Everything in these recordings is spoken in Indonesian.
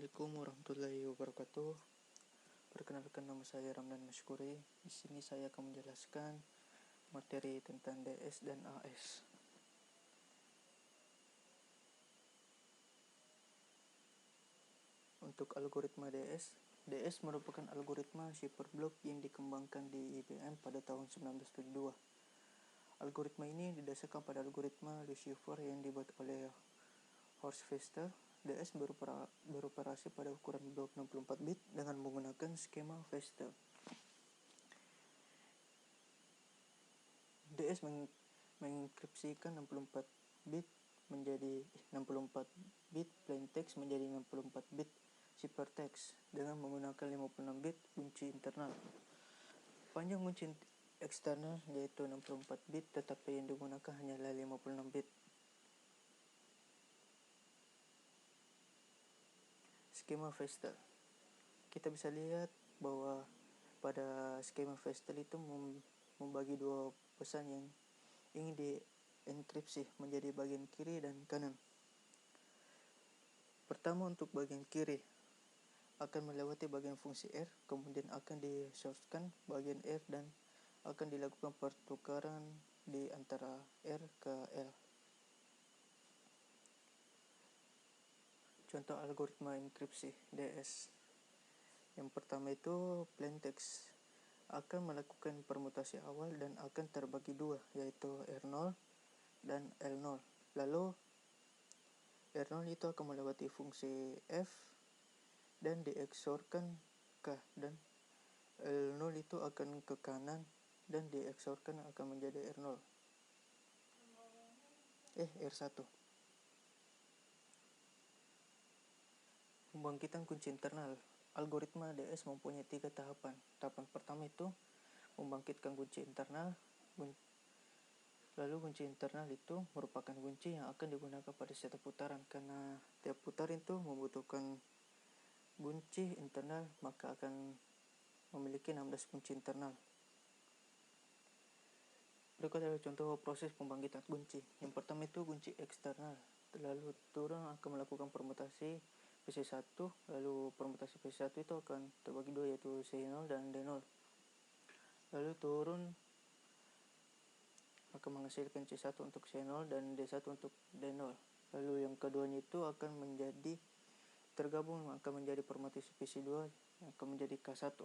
Assalamualaikum warahmatullahi wabarakatuh. Perkenalkan, nama saya Ramdan Mashkuri. Di sini saya akan menjelaskan materi tentang DS dan AS. Untuk algoritma DS merupakan algoritma cipher block yang dikembangkan di IBM pada tahun 1972. Algoritma ini didasarkan pada algoritma Lucifer yang dibuat oleh Horst Wessel. DS beroperasi pada ukuran blok 64 bit dengan menggunakan skema Wessel. DS mengenkripsikan 64 bit menjadi 64 bit plain text menjadi 64 bit ciphertext dengan menggunakan 56 bit kunci internal. Panjang kunci eksternal yaitu 64 bit, tetapi yang digunakan hanyalah 56 bit. Skema Wessel. Kita bisa lihat bahwa pada skema Wessel itu membagi dua pesan yang ingin dienkripsi menjadi bagian kiri dan kanan. Pertama, untuk bagian kiri akan melewati bagian fungsi R, kemudian akan di-shortkan bagian R dan akan dilakukan pertukaran di antara R ke L. Contoh algoritma enkripsi DS. Yang pertama itu plain text akan melakukan permutasi awal dan akan terbagi dua, yaitu R0 dan L0. Lalu R0 itu akan melewati fungsi F dan dieksorkan K, dan L0 itu akan ke kanan dan dieksorkan akan menjadi R0. R1. Pembangkitan kunci internal. Algoritma DS mempunyai 3 tahapan. Tahapan pertama itu membangkitkan kunci internal. Lalu kunci internal itu merupakan kunci yang akan digunakan pada setiap putaran, karena tiap putaran itu membutuhkan kunci internal, maka akan memiliki 16 kunci internal. Berikut adalah contoh proses pembangkitan kunci. Yang pertama itu kunci eksternal, lalu turun akan melakukan permutasi PC1, lalu permutasi PC1 itu akan terbagi dua, yaitu C0 dan D0. Lalu turun akan menghasilkan C1 untuk C0 dan D1 untuk D0. Lalu yang keduanya itu akan menjadi tergabung, akan menjadi permutasi PC2 yang akan menjadi K1.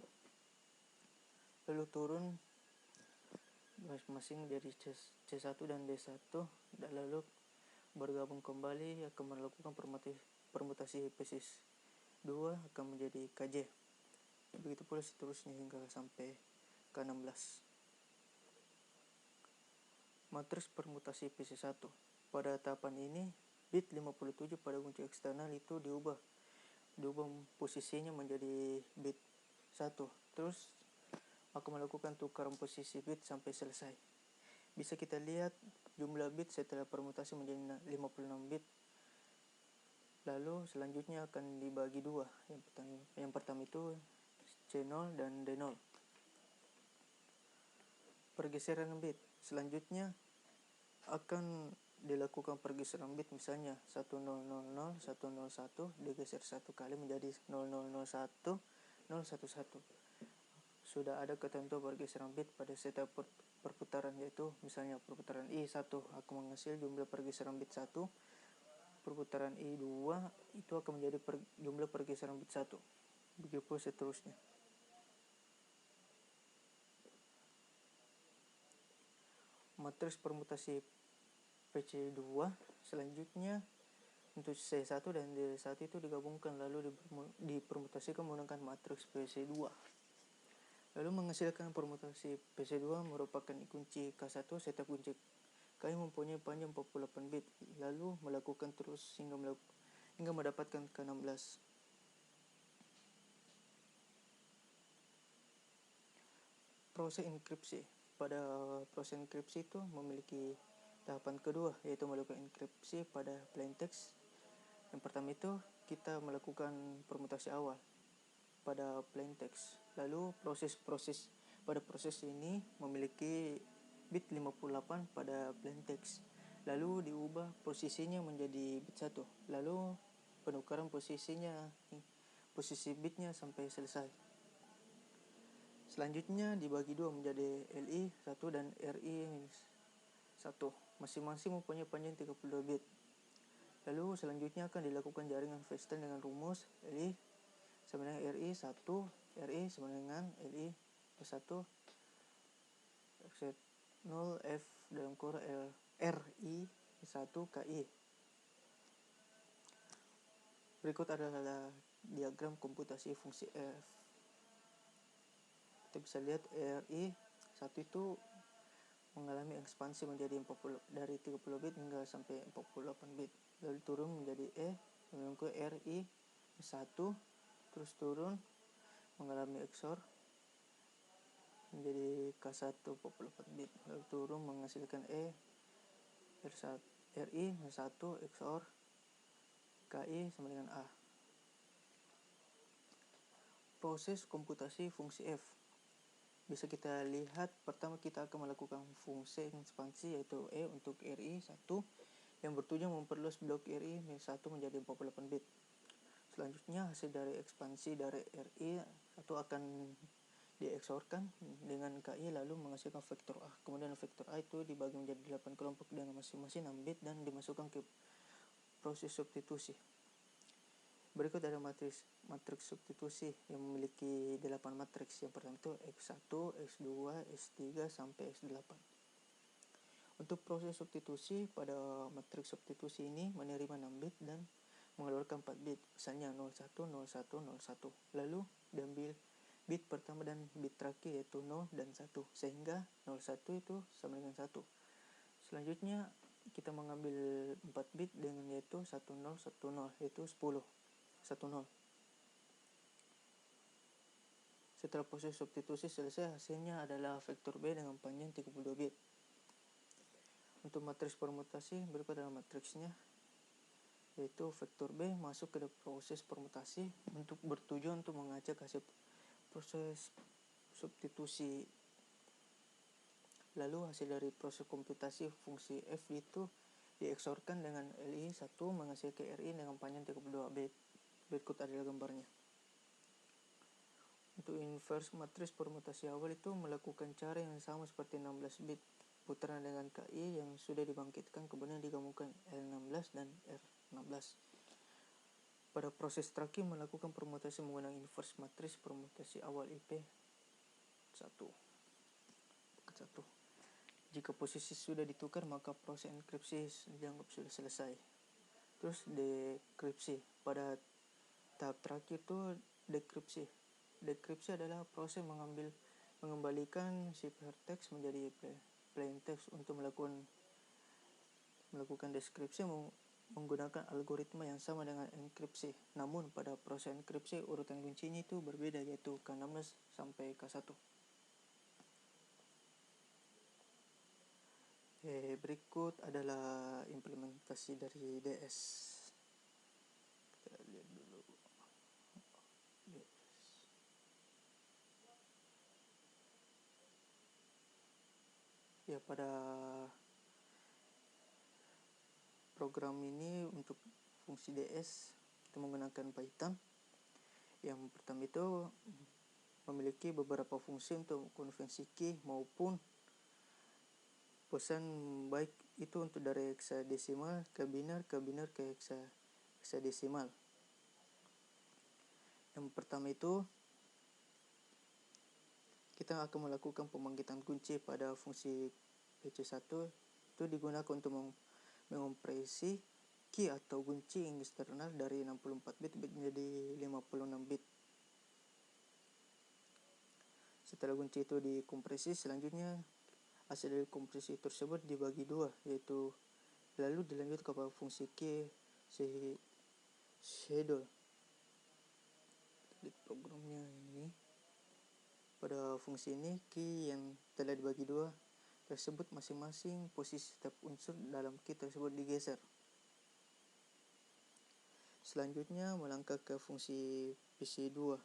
Lalu turun masing-masing dari C1 dan D1, dan lalu bergabung kembali akan melakukan permutasi PC2 akan menjadi KJ. Begitu pula seterusnya hingga sampai K16. Matriks permutasi PC1. Pada tahapan ini, bit 57 pada kunci eksternal itu diubah posisinya menjadi bit 1. Terus akan melakukan tukaran posisi bit sampai selesai. Bisa kita lihat jumlah bit setelah permutasi menjadi 56 bit. Lalu selanjutnya akan dibagi dua. Yang pertama itu C0 dan D0. Pergeseran bit. Selanjutnya akan dilakukan pergeseran bit, misalnya 1000 101 digeser satu kali menjadi 0001 011. Sudah ada ketentuan pergeseran bit pada setiap perputaran, yaitu misalnya perputaran I1 akan menghasil jumlah pergeseran bit 1, perputaran I2 itu akan menjadi jumlah pergeseran bit 1. Begitu seterusnya. Matriks permutasi PC2 selanjutnya untuk C1 dan D1 itu digabungkan lalu dipermutasikan menggunakan matriks PC2. Lalu menghasilkan permutasi PC2 merupakan kunci K1. Setiap kunci K mempunyai panjang 48 bit, lalu melakukan terus hingga mendapatkan K16. Proses enkripsi. Pada proses enkripsi itu memiliki tahapan kedua, yaitu melakukan enkripsi pada plain text. Yang pertama itu kita melakukan permutasi awal pada plain text. Lalu pada proses ini memiliki bit 58 pada plain text. Lalu diubah posisinya menjadi bit 1. Lalu penukaran posisinya posisi bitnya sampai selesai. Selanjutnya dibagi dua menjadi LI1 dan RI-1, masing-masing mempunyai panjang 32 bit. Lalu selanjutnya akan dilakukan jaringan Feinstein dengan rumus LI sama dengan RI1, RI sama dengan LI1 offset 0 F dalam kurung RI1 KI. Berikut adalah diagram komputasi fungsi F. Kita bisa lihat RI1 itu mengalami ekspansi menjadi 40, dari 30 bit hingga sampai 48 bit. Lalu turun menjadi mengikuti RI1, terus turun mengalami XOR menjadi K1 48 bit. Lalu turun menghasilkan RI1 XOR KI sama dengan A. Proses komputasi fungsi F. Bisa kita lihat, pertama kita akan melakukan fungsi ekspansi yaitu untuk RI1 yang bertujuan memperluas blok RI1 menjadi 48 bit. Selanjutnya hasil dari ekspansi dari RI1 akan dieksorkan dengan KI lalu menghasilkan vektor A. Kemudian vektor A itu dibagi menjadi 8 kelompok dengan masing-masing 6 bit dan dimasukkan ke proses substitusi. Berikut ada matriks substitusi yang memiliki 8 matriks. Yang pertama itu X1, X2, X3 sampai X8. Untuk proses substitusi pada matriks substitusi ini menerima 6 bit dan mengeluarkan 4 bit, misalnya 01, 01, 01. Lalu diambil bit pertama dan bit terakhir yaitu 0 dan 1, sehingga 01 itu sama dengan 1. Selanjutnya kita mengambil 4 bit dengan yaitu 1010 yaitu 10. Setelah proses substitusi selesai, hasilnya adalah vektor B dengan panjang 32 bit. Untuk matriks permutasi berikut adalah matriksnya, yaitu vektor B masuk ke proses permutasi untuk bertujuan untuk mengacak hasil proses substitusi. Lalu hasil dari proses komputasi fungsi F itu dieksorkan dengan LI1 menghasilkan RI dengan panjang 32 bit. Berikut adalah gambarnya. Untuk inverse matriks permutasi awal itu melakukan cara yang sama seperti 16 bit putaran dengan KI yang sudah dibangkitkan, kemudian digabungkan L16 dan R16. Pada proses terakhir melakukan permutasi menggunakan inverse matriks permutasi awal IP1. Jika posisi sudah ditukar maka proses enkripsi dianggap sudah selesai. Terus dekripsi. Pada tahap terakhir itu dekripsi. Dekripsi adalah proses mengembalikan ciphertext menjadi plain text. Untuk melakukan deskripsi menggunakan algoritma yang sama dengan enkripsi. Namun pada proses enkripsi urutan kuncinya itu berbeda, yaitu K16 sampai K1. Berikut adalah implementasi dari DS. Kita lihat dulu. Ya, pada program ini untuk fungsi DS kita menggunakan Python. Yang pertama itu memiliki beberapa fungsi untuk konvensi key maupun pesan, baik itu untuk dari hexadesimal ke binar ke hexadesimal. Yang pertama itu kita akan melakukan pembangkitan kunci pada fungsi PC1 itu digunakan untuk mengompresi key atau kunci eksternal dari 64 bit menjadi 56 bit. Setelah kunci itu dikompresi, selanjutnya hasil dari kompresi tersebut dibagi dua, yaitu lalu dilanjut kepada fungsi key schedule. Di programnya ini, pada fungsi ini key yang telah dibagi dua tersebut masing-masing posisi setiap unsur dalam key tersebut digeser. Selanjutnya melangkah ke fungsi PC2.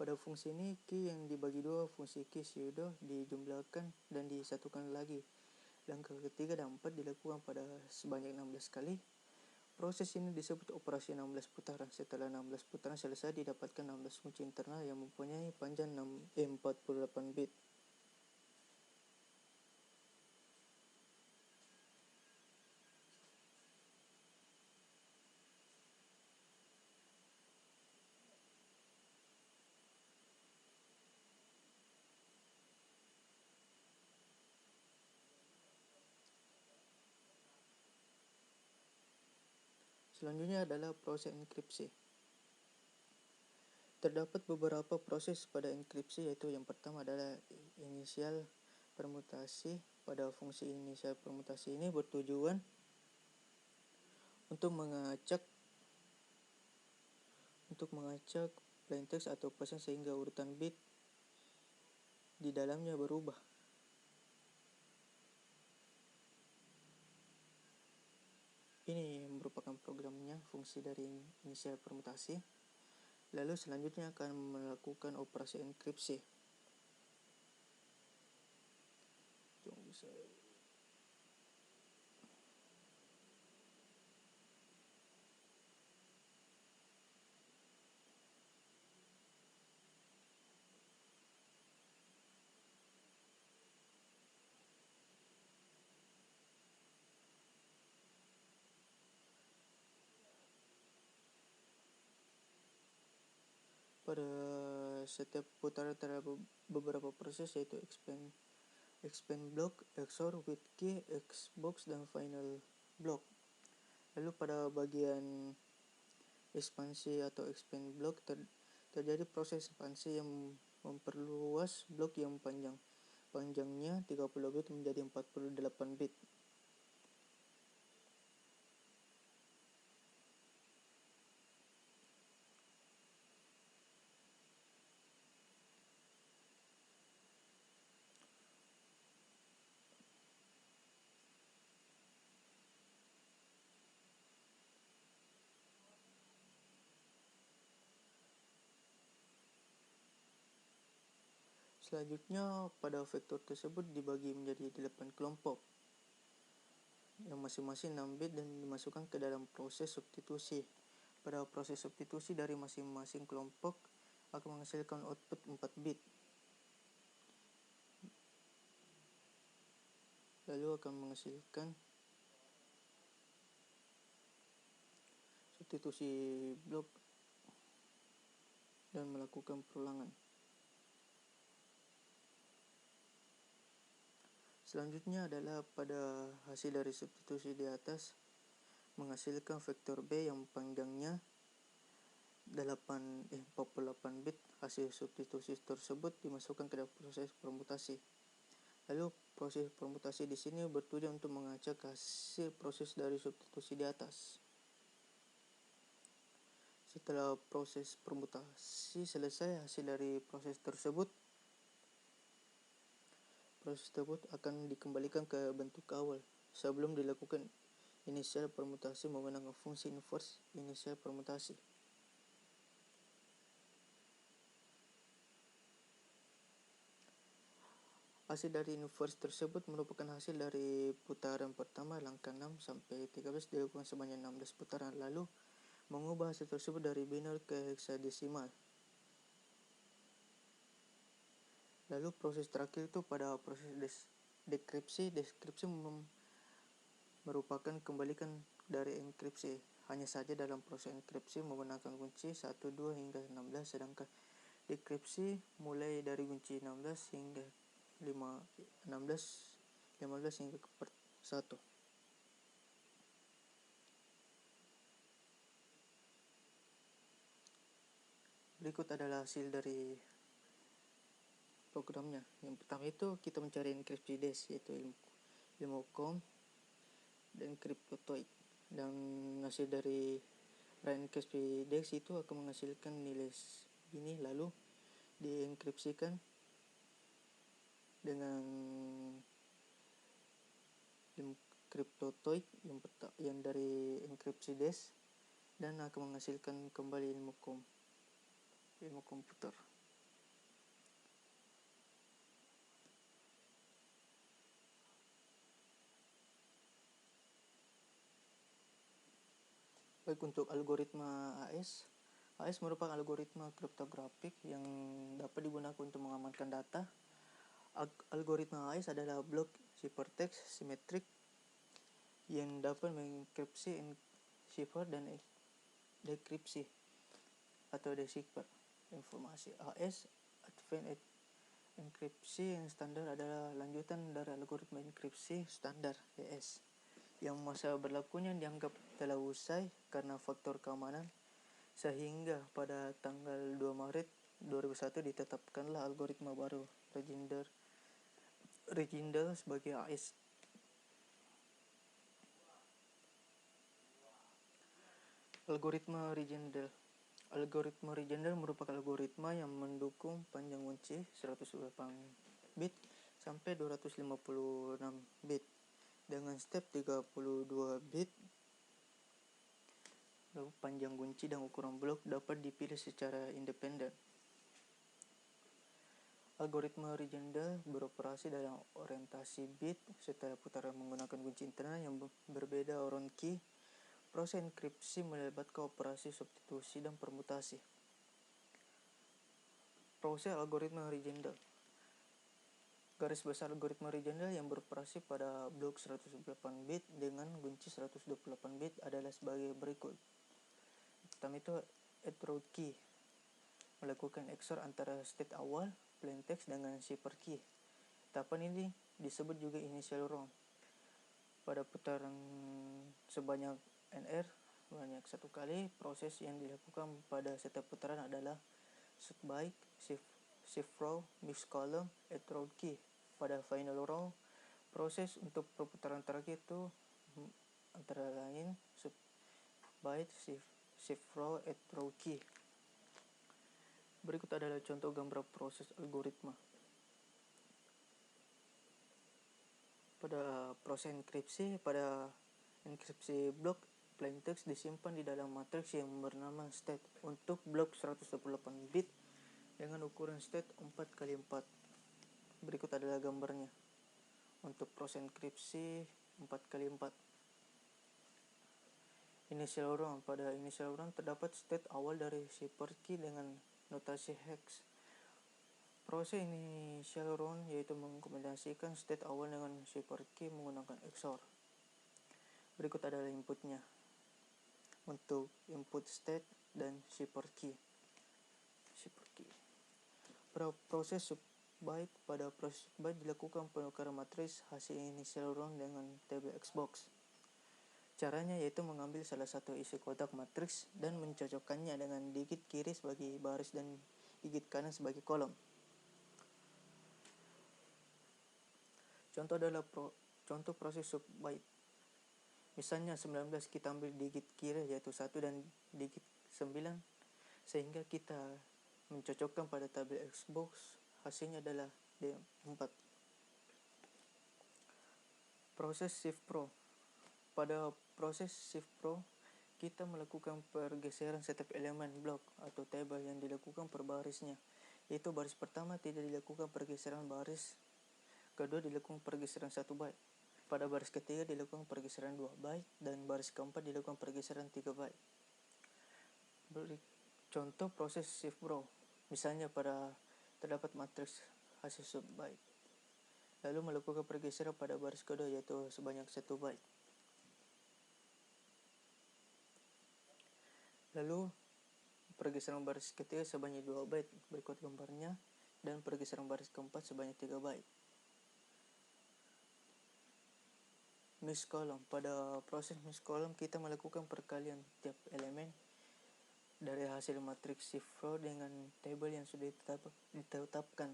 Pada fungsi ini, key yang dibagi dua fungsi key pseudo dijumlahkan dan disatukan lagi. Langkah ketiga dan keempat dilakukan pada sebanyak 16 kali. Proses ini disebut operasi 16 putaran. Setelah 16 putaran selesai, didapatkan 16 kunci internal yang mempunyai panjang 48 bit. Selanjutnya adalah proses enkripsi. Terdapat beberapa proses pada enkripsi, yaitu yang pertama adalah inisial permutasi. Pada fungsi inisial permutasi ini bertujuan untuk mengacak plaintext atau pesan sehingga urutan bit di dalamnya berubah. Ini merupakan programnya, fungsi dari inisial permutasi. Lalu selanjutnya akan melakukan operasi enkripsi. Pada setiap putaran terdapat beberapa proses, yaitu expand block, XOR with key, Xbox, dan final block. Lalu pada bagian ekspansi atau expand block terjadi proses ekspansi yang memperluas blok yang panjangnya 30 bit menjadi 48 bit. Selanjutnya, pada vektor tersebut dibagi menjadi 8 kelompok yang masing-masing 6 bit dan dimasukkan ke dalam proses substitusi. Pada proses substitusi dari masing-masing kelompok akan menghasilkan output 4 bit. Lalu akan menghasilkan substitusi blok dan melakukan perulangan. Selanjutnya adalah pada hasil dari substitusi di atas menghasilkan vektor B yang panjangnya 48 bit. Hasil substitusi tersebut dimasukkan ke dalam proses permutasi. Lalu proses permutasi di sini bertujuan untuk mengacak hasil proses dari substitusi di atas. Setelah proses permutasi selesai, hasil dari proses tersebut akan dikembalikan ke bentuk awal sebelum dilakukan inisial permutasi menggunakan fungsi inverse inisial permutasi. Hasil dari inverse tersebut merupakan hasil dari putaran pertama langkah 6 sampai 13 dilakukan sebanyak 16 putaran, lalu mengubah hasil tersebut dari biner ke heksadesimal. Lalu proses terakhir itu pada proses dekripsi. Deskripsi merupakan kembalikan dari enkripsi. Hanya saja dalam proses enkripsi menggunakan kunci 1, 2 hingga 16, sedangkan dekripsi mulai dari kunci 16 hingga 15 hingga ke 1. Berikut adalah hasil dari programnya. Yang pertama itu kita mencari enkripsi des, yaitu ilmu kom dan cryptotoid, dan hasil dari enkripsi des itu akan menghasilkan nilai ini, lalu dienkripsikan dengan ilmu cryptotoid yang dari enkripsi des dan akan menghasilkan kembali ilmu komputer. Baik, untuk algoritma AES merupakan algoritma kriptografik yang dapat digunakan untuk mengamankan data. Algoritma AES adalah blok ciphertext simetrik yang dapat mengenkripsi cipher dan dekripsi atau decipher informasi. AES Advanced Enkripsi yang standar adalah lanjutan dari algoritma enkripsi standar AES yang masa berlakunya dianggap telah usai karena faktor keamanan, sehingga pada tanggal 2 Maret 2001 ditetapkanlah algoritma baru Regender sebagai AES. Algoritma Regender merupakan algoritma yang mendukung panjang kunci 128 bit sampai 256 bit dengan step 32 bit. Lalu panjang kunci dan ukuran blok dapat dipilih secara independen. Algoritma Regender beroperasi dalam orientasi bit setelah putaran menggunakan kunci internal yang berbeda Oron key. Proses enkripsi melibatkan operasi substitusi dan permutasi. Proses algoritma Regender. Garis besar algoritma Regender yang beroperasi pada blok 128 bit dengan kunci 128 bit adalah sebagai berikut. Pertama itu Edrow key, melakukan XOR antara state awal plaintext dengan cipher key. Tahapan ini disebut juga initial round. Pada putaran sebanyak NR banyak satu kali, proses yang dilakukan pada setiap putaran adalah set byte, shift row, mix column, add row key. Pada final row, proses untuk perputaran terakhir itu antara lain set byte, shift row, add row key. Berikut adalah contoh gambar proses algoritma. Pada proses enkripsi, pada enkripsi blok plaintext disimpan di dalam matriks yang bernama state untuk blok 128 bit dengan ukuran state 4x4. Berikut adalah gambarnya. Untuk proses enkripsi 4x4. Initial round. Pada initial round terdapat state awal dari cipher key dengan notasi hex. Proses initial round yaitu mengkombinasikan state awal dengan cipher key menggunakan XOR. Berikut adalah inputnya. Untuk input state dan cipher key. Pada proses subbyte, dilakukan penukaran matriks hasil initial round dengan table Xbox. Caranya yaitu mengambil salah satu isi kotak matriks dan mencocokkannya dengan digit kiri sebagai baris dan digit kanan sebagai kolom. Contoh adalah contoh proses subbyte. Misalnya 19 kita ambil digit kiri yaitu 1 dan digit 9 sehingga kita mencocokkan pada tabel Xbox, hasilnya adalah D4. Proses shift pro. Pada proses shift pro, kita melakukan pergeseran setiap elemen blok atau table yang dilakukan per barisnya. Yaitu baris pertama tidak dilakukan pergeseran baris, kedua dilakukan pergeseran 1 byte. Pada baris ketiga dilakukan pergeseran 2 byte dan baris keempat dilakukan pergeseran 3 byte. Contoh proses shift pro. Misalnya pada terdapat matriks hasil subbyte. Lalu melakukan pergeseran pada baris kedua yaitu sebanyak 1 byte. Lalu pergeseran baris ketiga sebanyak 2 byte, berikut gambarnya, dan pergeseran baris keempat sebanyak 3 byte. Mix column. Pada proses mix column kita melakukan perkalian tiap elemen dari hasil matriks shift row dengan table yang sudah ditetapkan.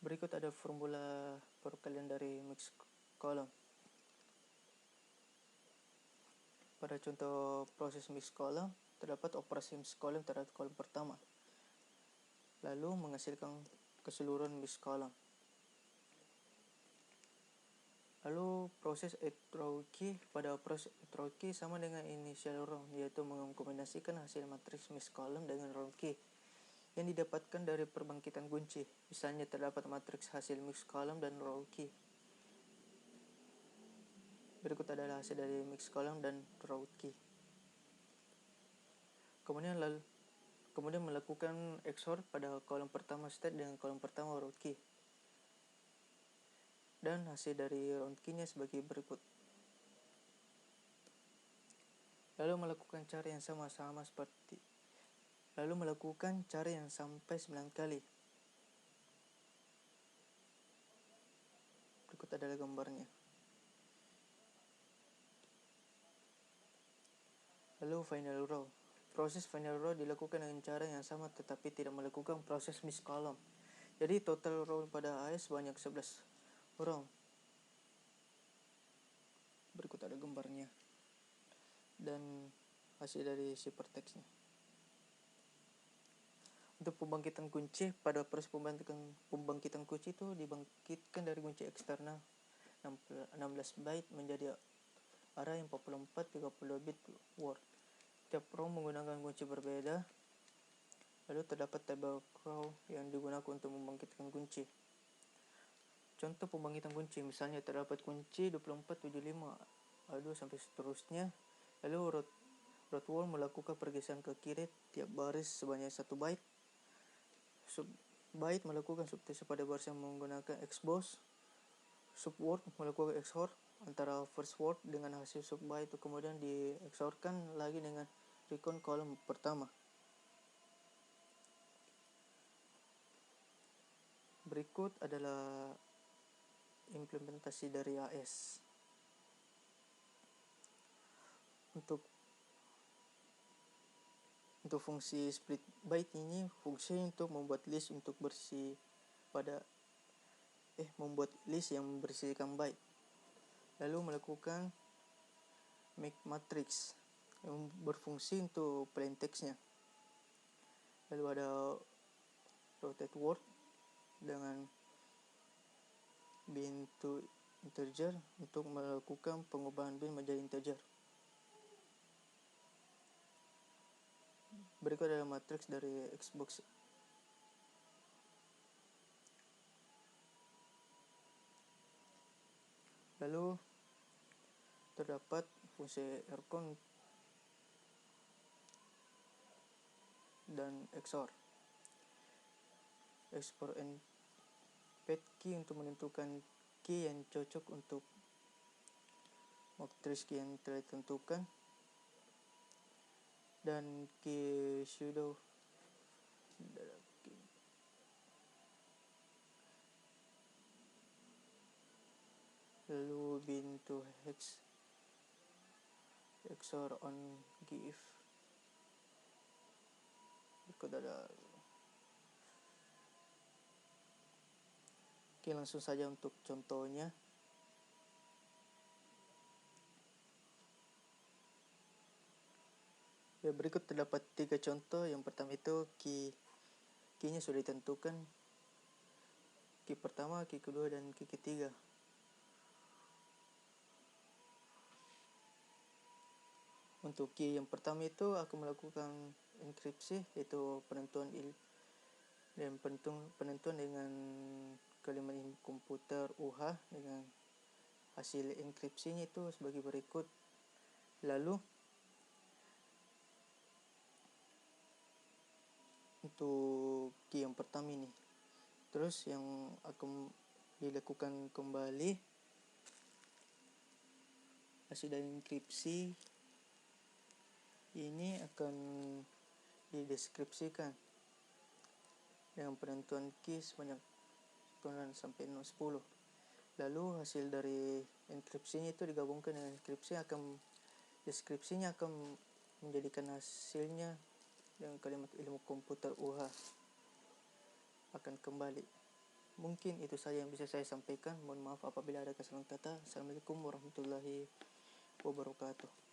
Berikut ada formula perkalian dari mix column. Pada contoh proses mix column terdapat operasi mix column terhadap kolom pertama, lalu menghasilkan keseluruhan mix column. Lalu proses add row key. Pada proses add row key sama dengan initial round, yaitu mengkombinasikan hasil matriks mix column dengan row key yang didapatkan dari perbangkitan kunci. Misalnya terdapat matriks hasil mix column dan row key. Berikut adalah hasil dari mix column dan row key. Kemudian melakukan XOR pada kolom pertama state dengan kolom pertama root key. Dan hasil dari root key-nya sebagai berikut. Lalu melakukan cara yang sampai 9 kali. Berikut adalah gambarnya. Lalu final row. Proses final row dilakukan dengan cara yang sama tetapi tidak melakukan proses miss column. Jadi total row pada AS banyak 11 row. Berikut ada gambarnya dan hasil dari ciphertextnya. Untuk pembangkitan kunci, pada proses pembangkitan kunci itu dibangkitkan dari kunci eksternal 16 byte menjadi array 44 32 bit word. Tiap row menggunakan kunci berbeda. Lalu terdapat table row yang digunakan untuk membangkitkan kunci. Contoh pembangkitan kunci, misalnya terdapat kunci 2475 A2 sampai seterusnya. Lalu root word melakukan pergeseran ke kiri tiap baris sebanyak 1 byte. Sub byte melakukan subtrasi pada baris yang menggunakan XBOSS. Subword melakukan XOR antara first word dengan hasil sub byte itu kemudian di XOR-kan lagi dengan recount kolom pertama. Berikut adalah implementasi dari AS. Untuk fungsi split byte ini fungsi untuk membuat list membuat list yang berisikan byte. Lalu melakukan make matrix yang berfungsi untuk plain text-nya. Lalu ada rotate word dengan bin to integer untuk melakukan pengubahan bin menjadi integer. Berikut adalah matriks dari Xbox. Lalu terdapat fungsi rcon dan XOR. Export and pet key untuk menentukan key yang cocok untuk matriks key yang telah ditentukan, dan key pseudo lalu bin to hex XOR on give. Berikut ada. Oke, langsung saja untuk contohnya. Ya, berikut terdapat 3 contoh. Yang pertama itu key-nya sudah ditentukan. Key pertama, key kedua, dan key ketiga. Untuk key yang pertama itu akan melakukan enkripsi, yaitu penentuan dengan kalimat komputer UH dengan hasil enkripsinya itu sebagai berikut. Lalu untuk key yang pertama ini, terus yang akan dilakukan kembali hasil dari enkripsi ini akan dideskripsikan dengan penentuan key sebanyak 9 sampai 10. Lalu hasil dari enkripsinya itu digabungkan dengan deskripsinya akan menjadikan hasilnya dengan kalimat ilmu komputer UH akan kembali. Mungkin itu saja yang bisa saya sampaikan. Mohon maaf apabila ada kesalahan kata. Assalamualaikum warahmatullahi wabarakatuh.